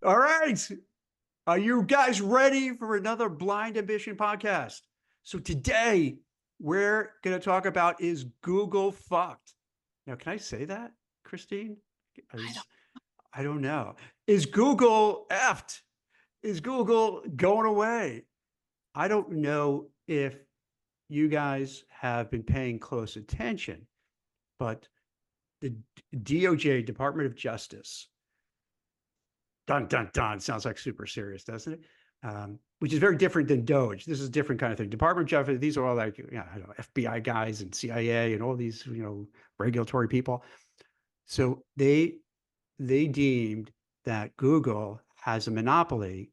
All right. Are you guys ready for another Blind Ambition podcast? So today we're going to talk about, is Google fucked? Now, can I say that, Christine? I don't. I don't know. Is Google effed? Is Google going away? I don't know if you guys have been paying close attention, but the DOJ, Department of Justice, dun dun dun, sounds like super serious, doesn't it? Which is very different than Doge. This is a different kind of thing. Department of Justice, these are all like, I don't know, FBI guys and CIA and all these, regulatory people. So they deemed that Google has a monopoly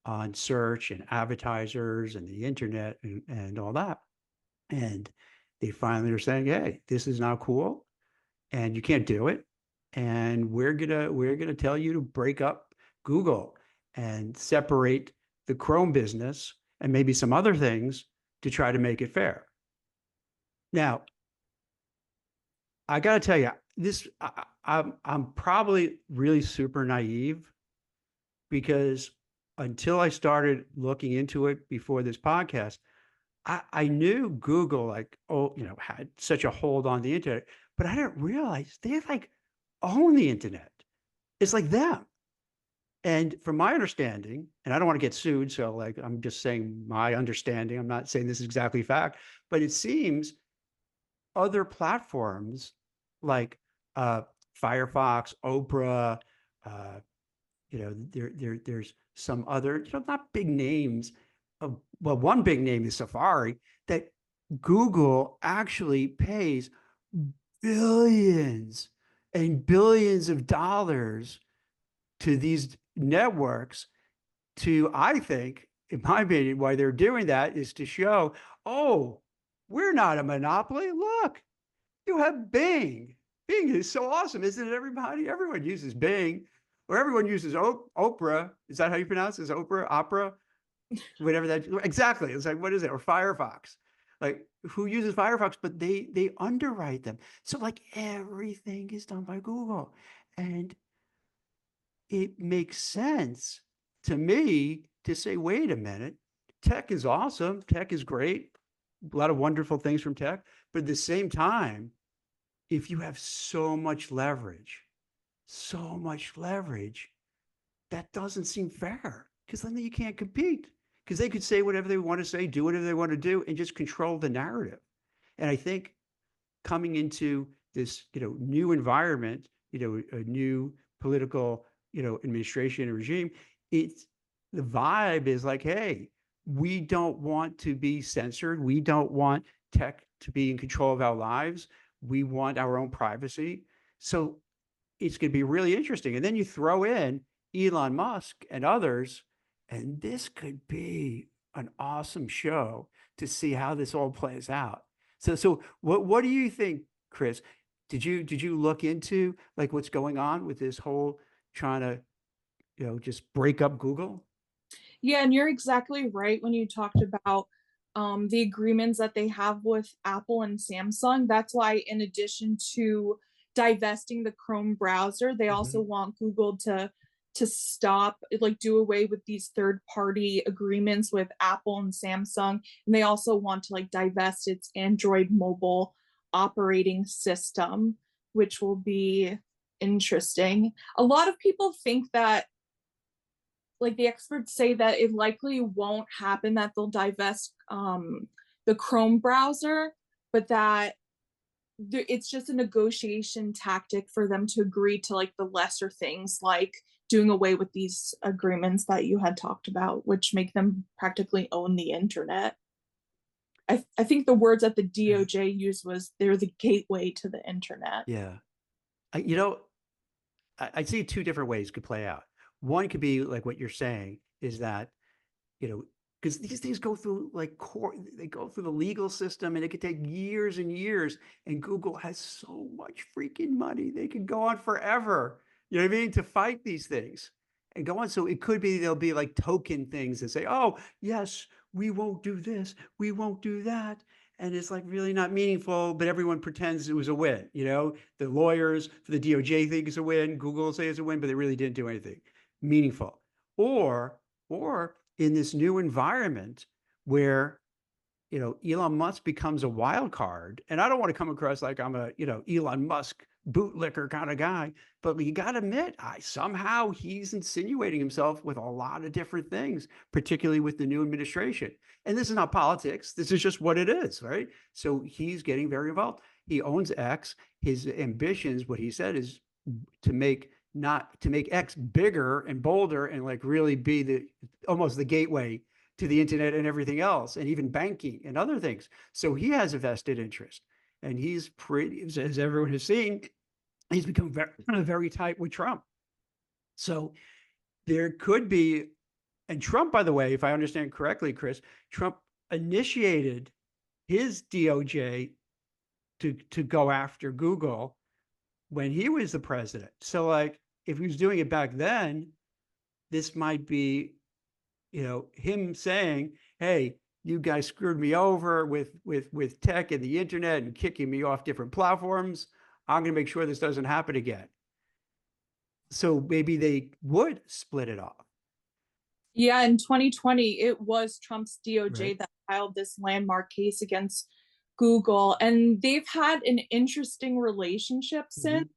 on search and advertisers and the internet and all that. And they finally are saying, hey, this is not cool and you can't do it. And we're gonna tell you to break up Google and separate the Chrome business and maybe some other things to try to make it fair. Now, I got to tell you, I'm probably really super naive because until I started looking into it before this podcast, I knew Google had such a hold on the internet, but I didn't realize they own the internet. It's like them. And from my understanding, and I don't want to get sued, so I'm just saying my understanding. I'm not saying this is exactly fact, but it seems other platforms like Firefox, Opera, uh, there's some other, not big names. Well, one big name is Safari, that Google actually pays billions and billions of dollars to these networks to, I think, in my opinion, why they're doing that is to show, oh, we're not a monopoly. Look, you have Bing. Bing is so awesome, isn't it, everybody? Everyone uses Bing, or everyone uses Oprah. Is that how you pronounce it? Is Oprah, Opera? Whatever that, exactly. It's like, what is it? Or Firefox. Like, who uses Firefox? But they underwrite them. So everything is done by Google. And it makes sense to me to say, wait a minute, tech is awesome. Tech is great. A lot of wonderful things from tech. But at the same time, if you have so much leverage, that doesn't seem fair because then you can't compete because they could say whatever they want to say, do whatever they want to do, and just control the narrative. And I think coming into this, new environment, a new political, administration and regime, it's the vibe is like, hey, we don't want to be censored. We don't want tech to be in control of our lives. We want our own privacy. So it's going to be really interesting. And then you throw in Elon Musk and others, and this could be an awesome show to see how this all plays out. So what do you think, Chris? Did you look into what's going on with this whole trying to just break up Google? Yeah, and you're exactly right when you talked about the agreements that they have with Apple and Samsung. That's why, in addition to divesting the Chrome browser, they also Mhm. want Google to stop, like, do away with these third-party agreements with Apple and Samsung, and they also want to divest its Android mobile operating system, which will be interesting. A lot of people think that, the experts say, that it likely won't happen, that they'll divest the Chrome browser, but that it's just a negotiation tactic for them to agree to the lesser things, like doing away with these agreements that you had talked about, which make them practically own the internet. I think the words that the DOJ used was they're the gateway to the internet. Yeah. I, you know, I see two different ways it could play out. One could be like what you're saying is that, you know, because these things go through court, they go through the legal system and it could take years and years. And Google has so much freaking money. They could go on forever, you know what I mean, to fight these things and go on. So it could be there'll be token things that say, oh, yes, we won't do this, we won't do that. And it's really not meaningful, but everyone pretends it was a win. The lawyers for the DOJ think it's a win, Google say it's a win, but they really didn't do anything meaningful. or or in this new environment where Elon Musk becomes a wild card. And I don't want to come across like I'm a, Elon Musk bootlicker kind of guy, but you got to admit, somehow he's insinuating himself with a lot of different things, particularly with the new administration. And this is not politics. This is just what it is, right? So he's getting very involved. He owns X. His ambitions, what he said, is to make not to make X bigger and bolder and like really be the almost the gateway to the internet and everything else, and even banking and other things. So he has a vested interest, and he's pretty, as everyone has seen, he's become very tight with Trump. So there could be, and Trump, by the way, if I understand correctly, Chris, Trump initiated his DOJ to go after Google when he was the president. So like, if he was doing it back then, this might be him saying, "Hey, you guys screwed me over with tech and the internet and kicking me off different platforms. I'm going to make sure this doesn't happen again." So maybe they would split it off, Yeah, in 2020, it was Trump's DOJ right? that filed this landmark case against Google, and they've had an interesting relationship since. Mhm.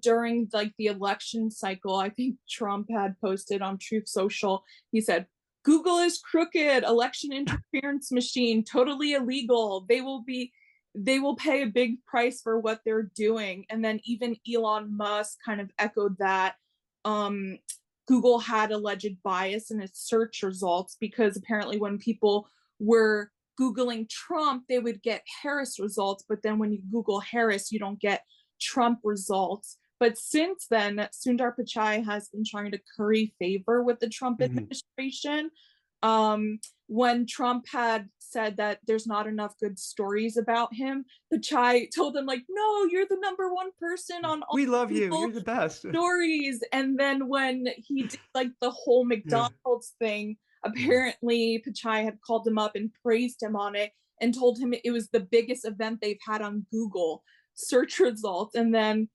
During like the election cycle, I think Trump had posted on Truth Social. He said, "Google is crooked, election interference machine, totally illegal. They will pay a big price for what they're doing." And then even Elon Musk kind of echoed that. Um, Google had alleged bias in its search results because apparently when people were Googling Trump, they would get Harris results. But then when you Google Harris, you don't get Trump results. But since then, Sundar Pichai has been trying to curry favor with the Trump Mhm. administration. When Trump had said that there's not enough good stories about him, Pichai told him, like, no, you're the number one person on all We love you. Google You're the best. stories. And then when he did like the whole Yeah. McDonald's thing, Yeah. apparently Pichai had called him up and praised him on it and told him it was the biggest event they've had on Google search results. And then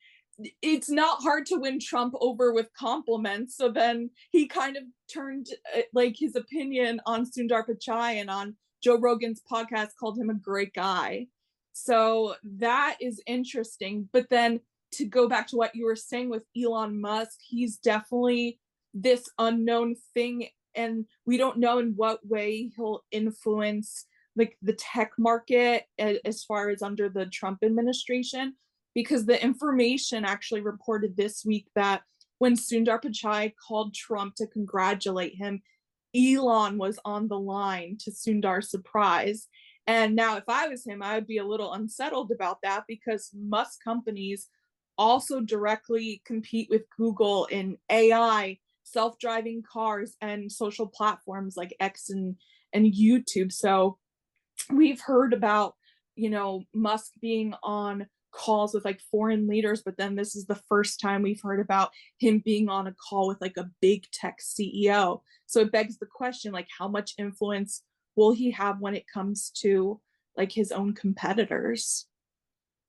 it's not hard to win Trump over with compliments. So then he kind of turned like his opinion on Sundar Pichai and on Joe Rogan's podcast, called him a great guy. So that is interesting. But then to go back to what you were saying with Elon Musk, he's definitely this unknown thing. And we don't know in what way he'll influence like the tech market as far as under the Trump administration, because the information actually reported this week that when Sundar Pichai called Trump to congratulate him, Elon was on the line to Sundar's surprise. And now, if I was him, I would be a little unsettled about that because Musk companies also directly compete with Google in AI, self driving cars, and social platforms like X and YouTube. So we've heard about, Musk being on calls with like foreign leaders, but then this is the first time we've heard about him being on a call with like a big tech CEO. So it begs the question, like, how much influence will he have when it comes to like his own competitors?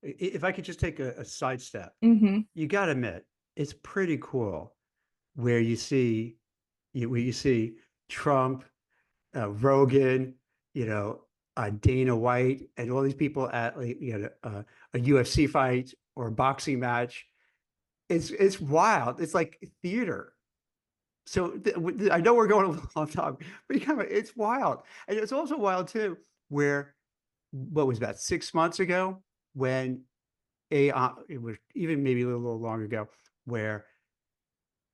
If I could just take a sidestep, Mm-hmm. you got to admit, it's pretty cool where you see Trump, Rogan, Dana White, and all these people at like, a UFC fight or a boxing match. It's wild. It's like theater. So I know we're going a long time, but it's wild, and it's also wild too. Where what was that 6 months ago when AI, it was even maybe a little longer ago, where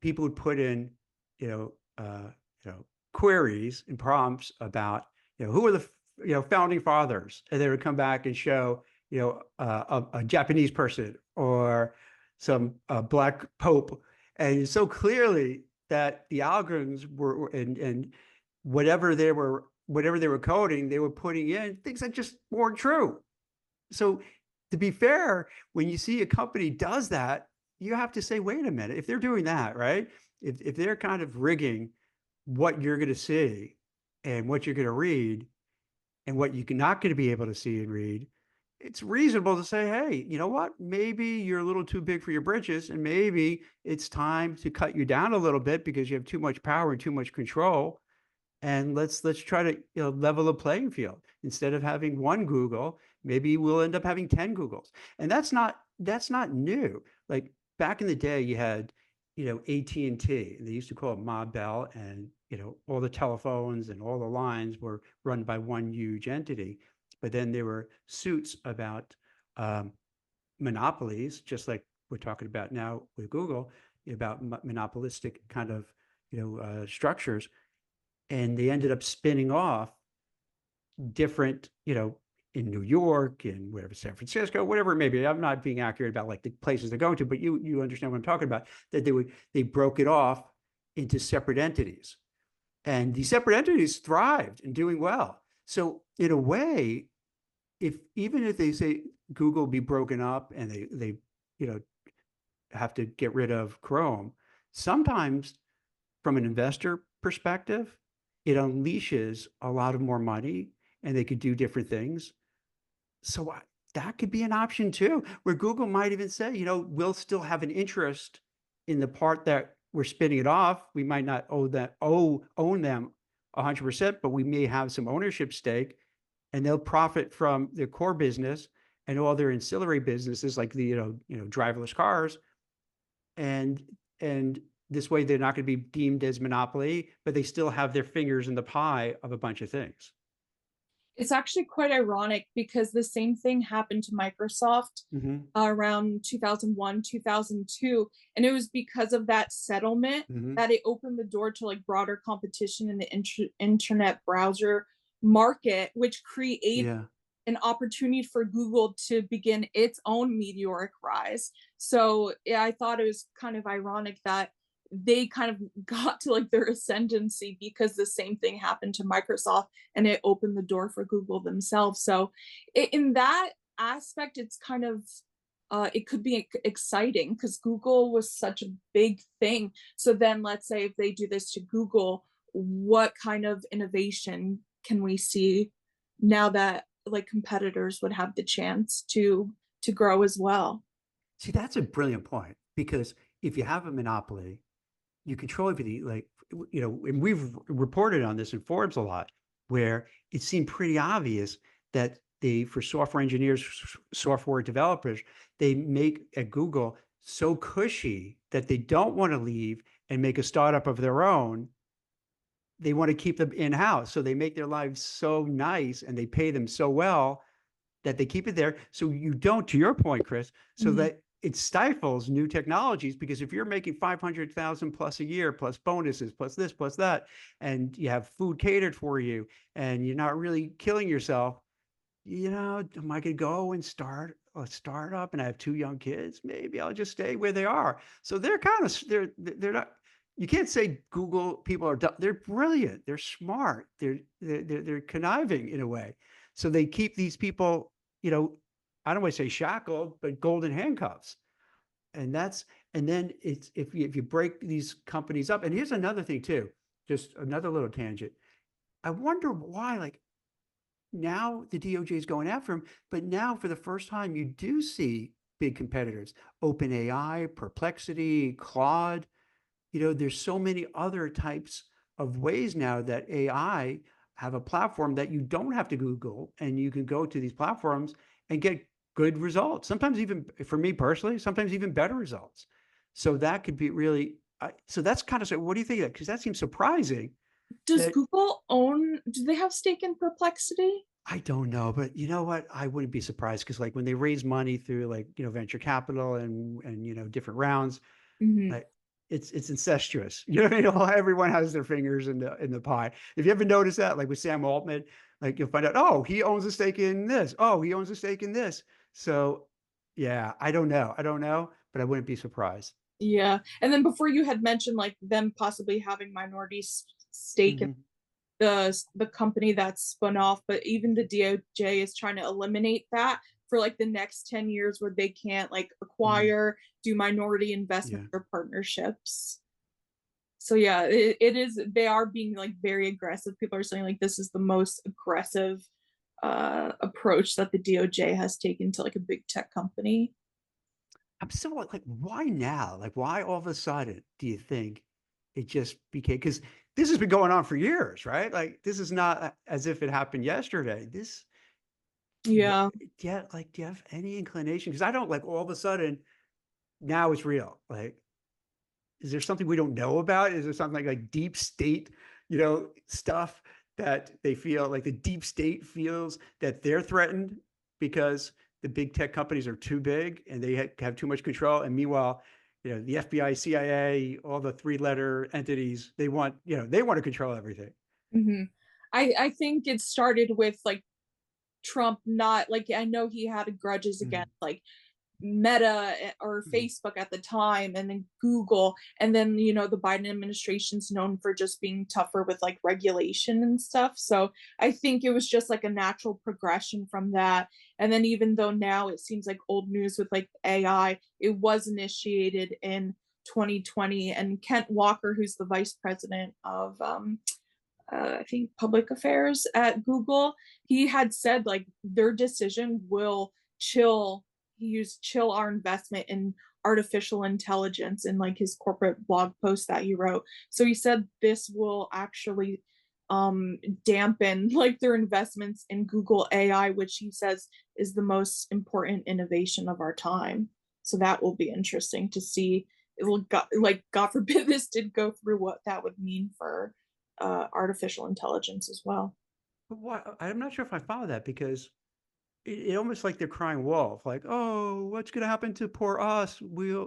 people would put in, you know, uh, queries and prompts about, who are the, founding fathers, and they would come back and show, a Japanese person or some black pope, and so clearly that the algorithms and whatever they were coding, they were putting in things that just weren't true. So to be fair, when you see a company does that, you have to say, wait a minute, if they're doing that, right? If they're kind of rigging what you're going to see and what you're going to read and what you're not going to be able to see and read, it's reasonable to say, hey, you know what? Maybe you're a little too big for your britches, and maybe it's time to cut you down a little bit because you have too much power and too much control. And let's try to, level the playing field. Instead of having one Google, maybe we'll end up having 10 Googles. And that's not new. Like back in the day, you had, AT&T, and they used to call it Ma Bell, and all the telephones and all the lines were run by one huge entity. But then there were suits about um, monopolies, just like we're talking about now with Google, about monopolistic kind of structures, and they ended up spinning off different, in New York and whatever, San Francisco, whatever it may be. I'm not being accurate about like the places they're going to, but you understand what I'm talking about. That they broke it off into separate entities, and these separate entities thrived and doing well. So in a way, if even if they say Google be broken up and they you know have to get rid of Chrome, sometimes from an investor perspective, it unleashes a lot of more money and they could do different things. So that could be an option too, where Google might even say, we'll still have an interest in the part that we're spinning it off. We might not own them 100%, but we may have some ownership stake, and they'll profit from their core business and all their ancillary businesses like the driverless cars, and and this way they're not going to be deemed as monopoly, but they still have their fingers in the pie of a bunch of things. It's actually quite ironic because the same thing happened to Microsoft Mm-hmm. around 2001, 2002. And it was because of that settlement Mm-hmm. that it opened the door to like broader competition in the internet browser market, which created Yeah. an opportunity for Google to begin its own meteoric rise. So yeah, I thought it was kind of ironic that they kind of got to like their ascendancy because the same thing happened to Microsoft and it opened the door for Google themselves. So in that aspect, it's kind of it could be exciting because Google was such a big thing. So then let's say if they do this to Google, what kind of innovation can we see now that like competitors would have the chance to grow as well? See, that's a brilliant point, because if you have a monopoly, you control everything. Like, and we've reported on this in Forbes a lot, where it seemed pretty obvious that for software engineers, software developers, they make at Google so cushy that they don't want to leave and make a startup of their own. They want to keep them in house. So they make their lives so nice and they pay them so well that they keep it there. So you don't, to your point, Chris, so Mhm. that it stifles new technologies, because if you're making 500,000 plus a year, plus bonuses, plus this, plus that, and you have food catered for you, and you're not really killing yourself, am I going to go and start a startup and I have two young kids? Maybe I'll just stay where they are. So they're kind of, they're not, you can't say Google people are dumb. They're brilliant. They're smart. They're conniving in a way. So they keep these people, I don't want to say shackled, but golden handcuffs. And that's, and then it's, if you break these companies up, and here's another thing too, just another little tangent. I wonder why, like, now the DOJ is going after him, but now for the first time, you do see big competitors, OpenAI, Perplexity, Claude. There's so many other types of ways now that AI have a platform that you don't have to Google, and you can go to these platforms and get good results. Sometimes even, for me personally, sometimes even better results. So that could be really, so that's kind of, so what do you think of that? Because that seems surprising Does that, Google own, do they have stake in Perplexity? I don't know, but you know what? I wouldn't be surprised, because like when they raise money through like, venture capital and different rounds, Mhm. like it's incestuous. You know what I mean? Everyone has their fingers in the pie. If you ever notice that, like with Sam Altman, like you'll find out, oh, he owns a stake in this. Oh, he owns a stake in this. So yeah, I don't know. I don't know, but I wouldn't be surprised. Yeah. And then before you had mentioned like them possibly having minority stake in Mhm. the company that's spun off, but even the DOJ is trying to eliminate that for like the next 10 years where they can't like Mhm. acquire, do minority investment Yeah. or partnerships. So yeah, it is, they are being like very aggressive. People are saying like this is the most aggressive approach that the DOJ has taken to like a big tech company. I'm still like, why now? Like, why all of a sudden do you think it just became? Because this has been going on for years, right? Like, this is not as if it happened yesterday. This, what, Yeah. yeah, like, do you have any inclination? Because I don't like all of a sudden now it's real. Like, is there something we don't know about? Is there something like deep state, stuff that they feel like the deep state feels that they're threatened because the big tech companies are too big and they have too much control. And meanwhile, the FBI, CIA, all the three-letter entities, they want to control everything. hmm I think it started with like Trump not like I know he had grudges Mhm. against like Meta or Mhm. Facebook at the time, and then Google, and then the Biden administration's known for just being tougher with like regulation and stuff. So I think it was just like a natural progression from that. And then even though now it seems like old news with like AI, it was initiated in 2020, and Kent Walker, who's the vice president of I think public affairs at Google, he had said like their decision will chill. He used chill our investment in artificial intelligence in like his corporate blog post that he wrote. So he said this will actually dampen like their investments in Google AI, which he says is the most important innovation of our time. So that will be interesting to see. It will like God forbid this did go through, what that would mean for artificial intelligence as well. But why? I'm not sure if I follow that because it almost like they're crying wolf, like, oh, what's going to happen to poor us? We're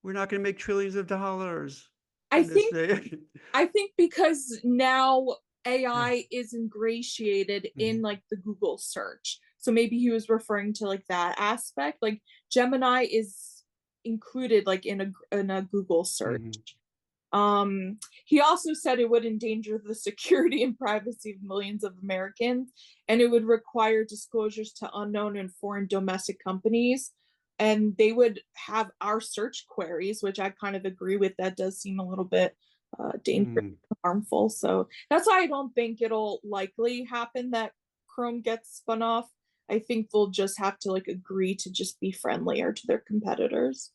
not going to make trillions of dollars I in this think thing. I think because now AI is ingratiated in Mhm. like the Google search. So maybe he was referring to like that aspect. Like Gemini is included like in a Google search. Mhm. He also said it would endanger the security and privacy of millions of Americans, and it would require disclosures to unknown and foreign domestic companies. And they would have our search queries, which I kind of agree with. That does seem a little bit dangerous, Mm. harmful. So that's why I don't think it'll likely happen that Chrome gets spun off. I think they'll just have to like agree to just be friendlier to their competitors.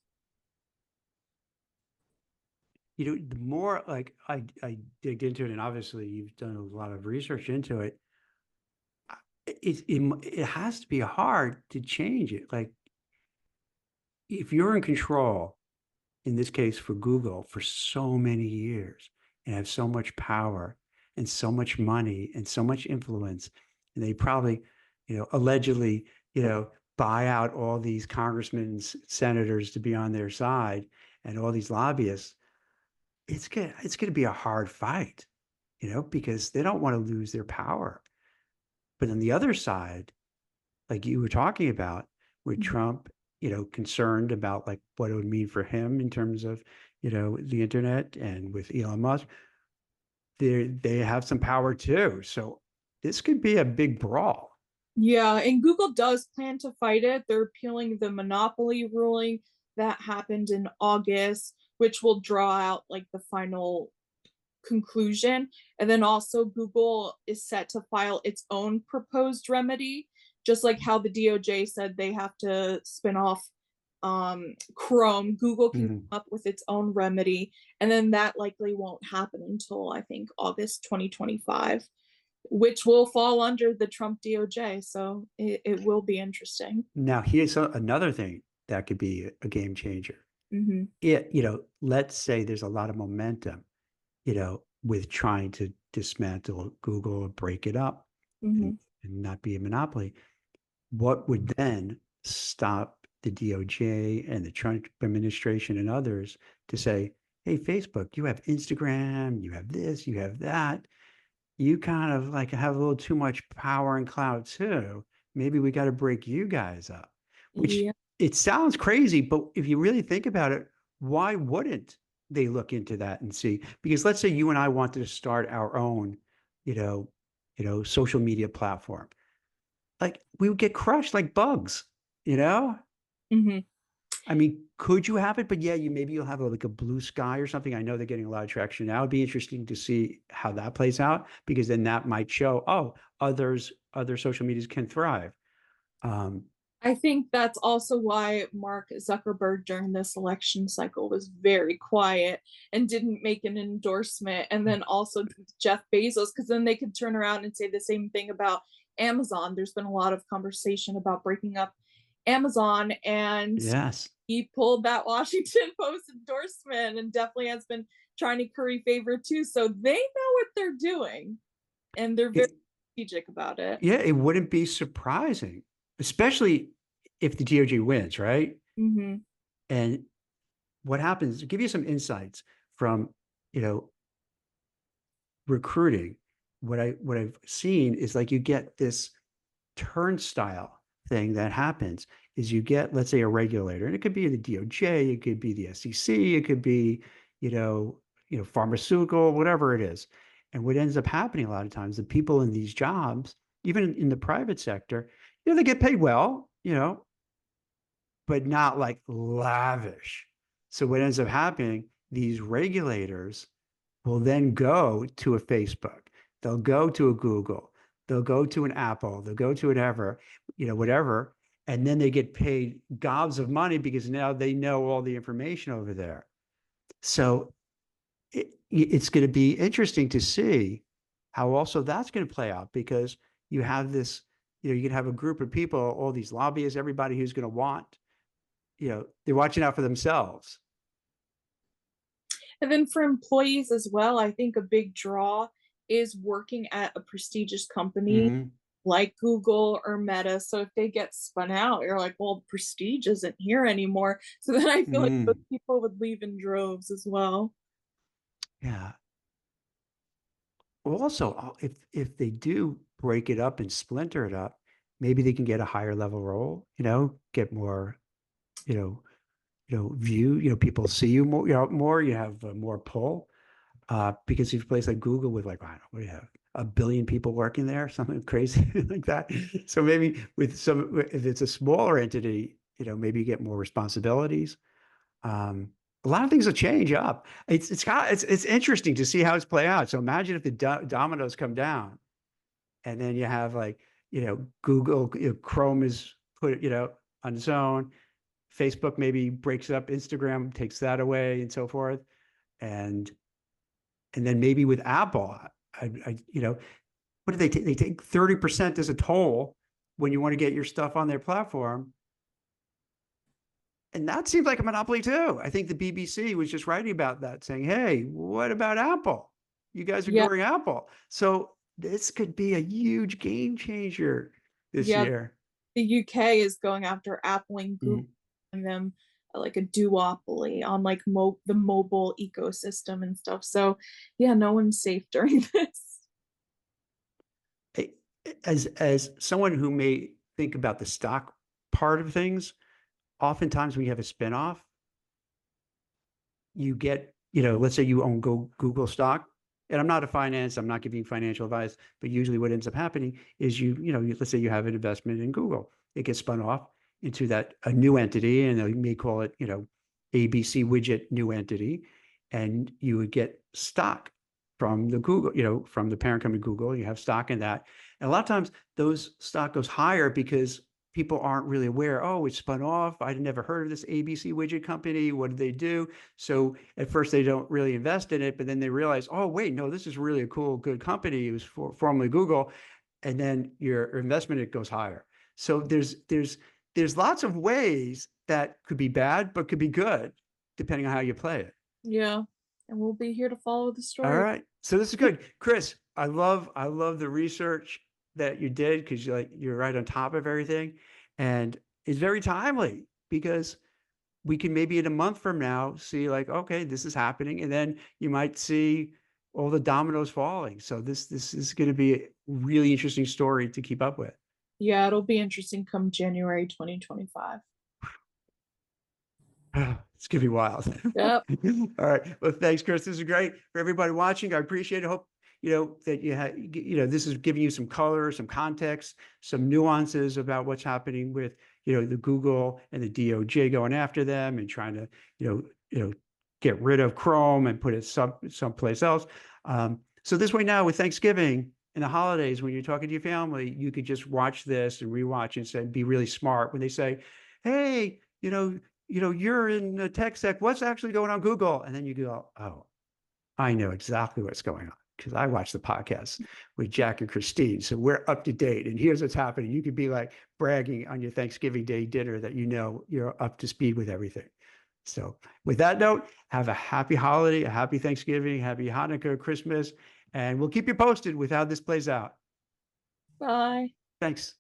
The more like I dig into it, and obviously you've done a lot of research into it, it has to be hard to change it. Like if you're in control, in this case for Google, for so many years and have so much power and so much money and so much influence, and they probably, allegedly, buy out all these congressmen and senators to be on their side and all these lobbyists, it's gonna be a hard fight, because they don't want to lose their power. But on the other side, like you were talking about, with Trump, concerned about like what it would mean for him in terms of, the internet, and with Elon Musk, they have some power too. So this could be a big brawl. Yeah, and Google does plan to fight it. They're appealing the monopoly ruling that happened in August, which will draw out like the final conclusion. And then also, Google is set to file its own proposed remedy, just like how the DOJ said they have to spin off Chrome. Google can Mhm. come up with its own remedy, and then that likely won't happen until I think August 2025, which will fall under the Trump DOJ. So it will be interesting. Now, here's another thing that could be a game changer. Mm-hmm. Let's say there's a lot of momentum, with trying to dismantle Google or break it up Mm-hmm. and not be a monopoly. What would then stop the DOJ and the Trump administration and others to say, hey, Facebook, you have Instagram, you have this, you have that. You kind of like have a little too much power and clout too. Maybe we got to break you guys up, which Yeah. it sounds crazy, but if you really think about it, why wouldn't they look into that and see? Because let's say you and I wanted to start our own, you know, social media platform, like we would get crushed like bugs, you know? Mm-hmm. I mean, could you have it? But yeah, maybe you'll have like a blue sky or something. I know they're getting a lot of traction now. It'd be interesting to see how that plays out, because then that might show, oh, other social medias can thrive. Um, I think that's also why Mark Zuckerberg during this election cycle was very quiet and didn't make an endorsement. And then also Jeff Bezos, because then they could turn around and say the same thing about Amazon. There's been a lot of conversation about breaking up Amazon, and yes. he pulled that Washington Post endorsement and definitely has been trying to curry favor too. So they know what they're doing and they're very It, strategic about it. yeah, it wouldn't be surprising, especially if the DOJ wins, right? Mm-hmm. And what happens, to give you some insights from, you know, recruiting, what I've seen is like you get this turnstile thing that happens is you get, let's say, a regulator, and it could be the DOJ, it could be the SEC, it could be, pharmaceutical, whatever it is. And what ends up happening a lot of times, the people in these jobs, even in the private sector, they get paid well, but not like lavish. So what ends up happening, these regulators will then go to a Facebook, they'll go to a Google, they'll go to an Apple, they'll go to whatever, whatever, and then they get paid gobs of money because now they know all the information over there. So it's going to be interesting to see how also that's going to play out, because you have this, you can have a group of people, all these lobbyists, everybody who's going to want, they're watching out for themselves. And then for employees as well, I think a big draw is working at a prestigious company Mm-hmm. like Google or Meta. So if they get spun out, you're like, well, prestige isn't here anymore. So then I feel like those Mm-hmm. people would leave in droves as well. Yeah. Well, also, if they do break it up and splinter it up, maybe they can get a higher level role, get more, you know, view, people see you more, more, you have more pull. Because if you place like Google with like, I don't know, what do you have? 1 billion people working there, something crazy like that. So maybe with if it's a smaller entity, maybe you get more responsibilities. Um, a lot of things will change up. It's interesting to see how it's play out. So imagine if the dominoes come down, and then you have like, Google, Chrome is put, on its own. Facebook maybe breaks up, Instagram takes that away, and so forth. And then maybe with Apple, what do they take? They take 30% as a toll when you want to get your stuff on their platform. And that seems like a monopoly too. I think the BBC was just writing about that, saying, hey, what about Apple? You guys are Yeah. ignoring Apple. So this could be a huge game changer this Yeah. year. The UK is going after Apple and Google Mhm. and them like a duopoly on like the mobile ecosystem and stuff. So yeah, no one's safe during this. As someone who may think about the stock part of things, oftentimes when you have a spinoff, you get, let's say you own Google stock, and I'm not a finance, I'm not giving financial advice, but usually what ends up happening is let's say you have an investment in Google, it gets spun off into a new entity, and they may call it, ABC widget new entity, and you would get stock from the Google, from the parent company Google, you have stock in that. And a lot of times those stock goes higher because people aren't really aware. Oh, it's spun off. I'd never heard of this ABC widget company. What did they do? So at first they don't really invest in it, but then they realize, oh, wait, no, this is really a cool, good company. It was formerly Google. And then your investment, it goes higher. So there's lots of ways that could be bad, but could be good, depending on how you play it. Yeah. And we'll be here to follow the All story. right. So this is good. Chris, I love the research that you did, because you're right on top of everything. And it's very timely, because we can maybe in a month from now see like, okay, this is happening. And then you might see all the dominoes falling. So this is going to be a really interesting story to keep up with. Yeah, it'll be interesting come January 2025. It's gonna be wild. Yep. All right. Well, thanks, Chris. This is great for everybody watching. I appreciate it. Hope that this is giving you some color, some context, some nuances about what's happening with the Google and the DOJ going after them and trying to, get rid of Chrome and put it someplace else. So this way now with Thanksgiving and the holidays, when you're talking to your family, you could just watch this and rewatch and say, be really smart when they say, hey, you're in the tech sec. What's actually going on Google? And then you go, oh, I know exactly what's going on because I watch the podcast with Jack and Christine. So we're up to date. And here's what's happening. You could be like bragging on your Thanksgiving Day dinner that you're up to speed with everything. So with that note, have a happy holiday, a happy Thanksgiving, happy Hanukkah, Christmas, and we'll keep you posted with how this plays out. Bye. Thanks.